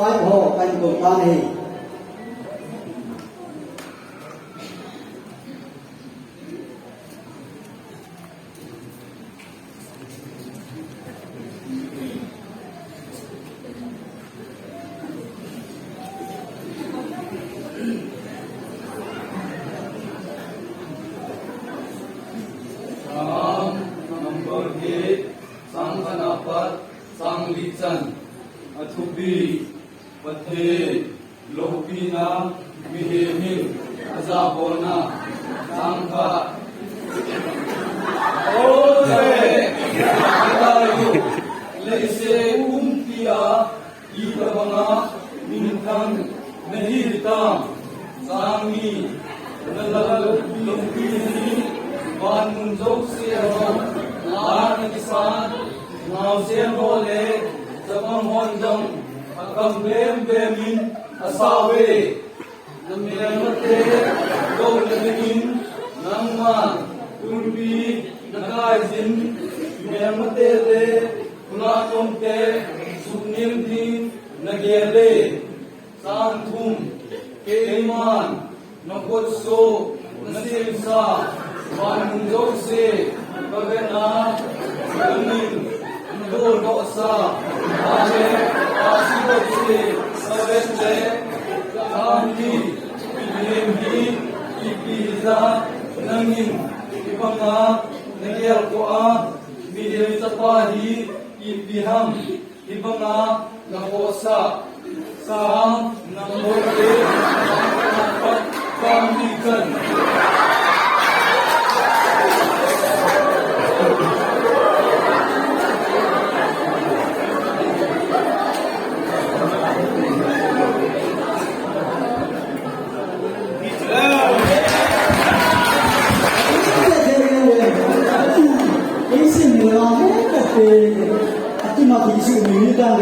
phái hộ canh cùng quan hệ sang kanapat sang lichan athubi pathe lohpina mihemin azabona sangka leise umpia itabanga minthang nahirtam sangi nalal lohpini ban munjok se Laan kisan, ngawsiyan bole, sabang honjang, akam bemin, asawe, namiremate, gaw naging, nangman, turbi, nakajin, miremate le, kunatomte, suknirdi, nagyele, santum, keiman, nakotso, nasilsa, banunjokse, Bagana, Gamin, Ndor Dosa, Ale, Asibotse, Sabete, Kamdi, Ilimbi, Ipiza, Nangin, Ibanga, Nagyal Koa, Midil Tapahi, Ibiham, Ibanga, Nakosa, Saham, Namorte, Nakat, Kamdikan. cái sự người lo hết là cái mà cái sự người đang